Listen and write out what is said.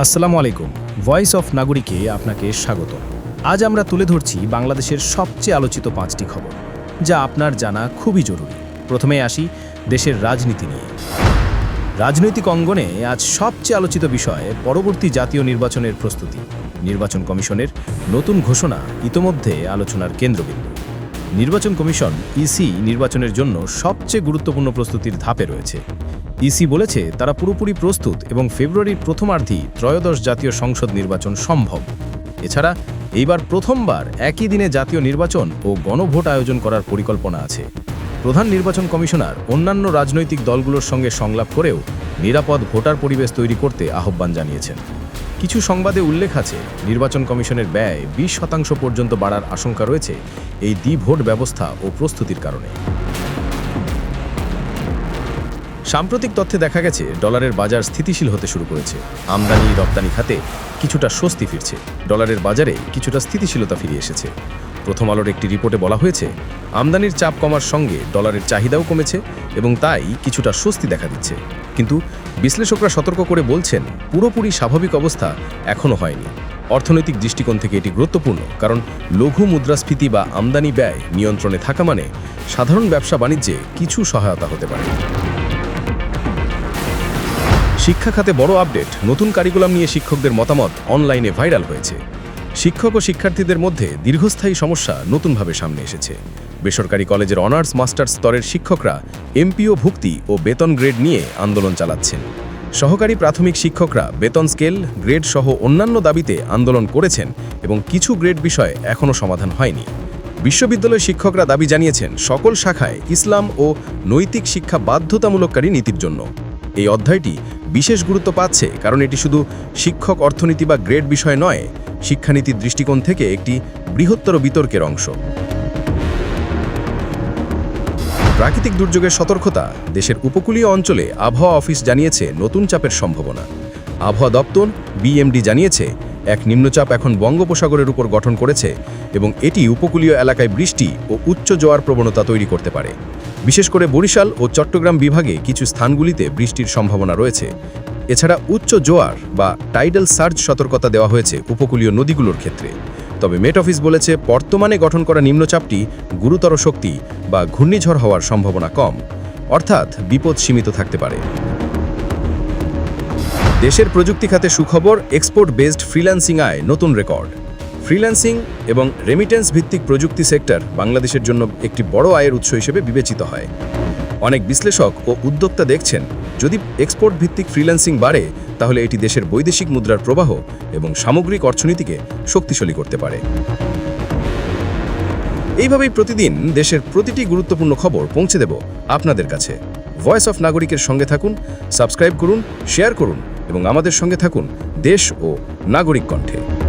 আসসালামু আলাইকুম। Voice of নাগরিকে আপনাকে স্বাগত। আজ আমরা তুলে ধরছি বাংলাদেশের সবচেয়ে আলোচিত 5টি খবর, যা আপনার জানা খুবই জরুরি। প্রথমে আসি দেশের রাজনীতি নিয়ে। রাজনৈতিক অঙ্গনে আজ সবচেয়ে আলোচিত বিষয় পরবর্তী জাতীয় নির্বাচনের প্রস্তুতি। নির্বাচন কমিশনের নতুন ঘোষণা ইতোমধ্যে আলোচনার কেন্দ্রবিন্দু। নির্বাচন কমিশন ইসি নির্বাচনের জন্য সবচেয়ে গুরুত্বপূর্ণ প্রস্তুতির ধাপে রয়েছে। ইসি বলেছে তারা পুরোপুরি প্রস্তুত এবং ফেব্রুয়ারির প্রথমার্ধেই ত্রয়োদশ জাতীয় সংসদ নির্বাচন সম্ভব। এছাড়া এইবার প্রথমবার একই দিনে জাতীয় নির্বাচন ও গণভোট আয়োজন করার পরিকল্পনা আছে। প্রধান নির্বাচন কমিশনার অন্যান্য রাজনৈতিক দলগুলোর সঙ্গে সংলাপ করেও নিরাপদ ভোটার পরিবেশ তৈরি করতে আহ্বান জানিয়েছেন। কিছু সংবাদে উল্লেখ আছে নির্বাচন কমিশনের ব্যয় 20% পর্যন্ত বাড়ার আশঙ্কা রয়েছে এই দ্বি-ভোট ব্যবস্থা ও প্রস্তুতির কারণে। সাম্প্রতিক তথ্যে দেখা গেছে ডলারের বাজার স্থিতিশীল হতে শুরু করেছে। আমদানি রপ্তানি খাতে কিছুটা স্বস্তি ফিরছে। ডলারের বাজারে কিছুটা স্থিতিশীলতা ফিরে এসেছে। প্রথম আলোর একটি রিপোর্টে বলা হয়েছে আমদানির চাপ কমার সঙ্গে ডলারের চাহিদাও কমেছে এবং তাই কিছুটা স্বস্তি দেখা দিচ্ছে। কিন্তু বিশ্লেষকরা সতর্ক করে বলছেন পুরোপুরি স্বাভাবিক অবস্থা এখনও হয়নি। অর্থনৈতিক দৃষ্টিকোণ থেকে এটি গুরুত্বপূর্ণ, কারণ লঘু মুদ্রাস্ফীতি বা আমদানি ব্যয় নিয়ন্ত্রণে থাকা মানে সাধারণ ব্যবসা বাণিজ্যে কিছু সহায়তা হতে পারে। শিক্ষা খাতে বড় আপডেট। নতুন কারিকুলাম নিয়ে শিক্ষকদের মতামত অনলাইনে ভাইরাল হয়েছে। শিক্ষক ও শিক্ষার্থীদের মধ্যে দীর্ঘস্থায়ী সমস্যা নতুনভাবে সামনে এসেছে। বেসরকারি কলেজের অনার্স মাস্টার্স স্তরের শিক্ষকরা এমপিও ভুক্তি ও বেতন গ্রেড নিয়ে আন্দোলন চালাচ্ছেন। সহকারী প্রাথমিক শিক্ষকরা বেতন স্কেল, গ্রেড সহ অন্যান্য দাবিতে আন্দোলন করেছেন এবং কিছু গ্রেড বিষয় এখনও সমাধান হয়নি। বিশ্ববিদ্যালয় শিক্ষকরা দাবি জানিয়েছেন সকল শাখায় ইসলাম ও নৈতিক শিক্ষা বাধ্যতামূলককারী নীতির জন্য। এই অধ্যায়টি বিশেষ গুরুত্ব পাচ্ছে কারণ এটি শুধু শিক্ষক অর্থনীতি বা গ্রেড বিষয় নয়, শিক্ষানীতির দৃষ্টিকোণ থেকে একটি বৃহত্তর বিতর্কের অংশ। প্রাকৃতিক দুর্যোগের সতর্কতা। দেশের উপকূলীয় অঞ্চলে আবহাওয়া অফিস জানিয়েছে নতুন চাপের সম্ভাবনা। আবহাওয়া দপ্তর বিএমডি জানিয়েছে এক নিম্নচাপ এখন বঙ্গোপসাগরের উপর গঠন করেছে এবং এটি উপকূলীয় এলাকায় বৃষ্টি ও উচ্চ জোয়ার প্রবণতা তৈরি করতে পারে। বিশেষ করে বরিশাল ও চট্টগ্রাম বিভাগে কিছু স্থানগুলিতে বৃষ্টির সম্ভাবনা রয়েছে। এছাড়া উচ্চ জোয়ার বা টাইডাল সার্জ সতর্কতা দেওয়া হয়েছে উপকূলীয় নদীগুলোর ক্ষেত্রে। তবে মেট অফিস বলেছে বর্তমানে গঠন করা নিম্নচাপটি গুরুতর শক্তি বা ঘূর্ণিঝড় হওয়ার সম্ভাবনা কম, অর্থাৎ বিপদ সীমিত থাকতে পারে। দেশের প্রযুক্তি খাতে সুখবর। এক্সপোর্ট বেসড ফ্রিল্যান্সিং আয় নতুন রেকর্ড। ফ্রিল্যান্সিং এবং রেমিটেন্স ভিত্তিক প্রযুক্তি সেক্টর বাংলাদেশের জন্য একটি বড় আয়ের উৎস হিসেবে বিবেচিত হয়। অনেক বিশ্লেষক ও উদ্যোক্তা দেখছেন যদি এক্সপোর্ট ভিত্তিক ফ্রিল্যান্সিং বাড়ে তাহলে এটি দেশের বৈদেশিক মুদ্রার প্রবাহ এবং সামগ্রিক অর্থনীতিকে শক্তিশালী করতে পারে। এইভাবেই প্রতিদিন দেশের প্রতিটি গুরুত্বপূর্ণ খবর পৌঁছে দেব আপনাদের কাছে। ভয়েস অফ নাগরিকের সঙ্গে থাকুন, সাবস্ক্রাইব করুন, শেয়ার করুন এবং আমাদের সঙ্গে থাকুন দেশ ও নাগরিক কণ্ঠে।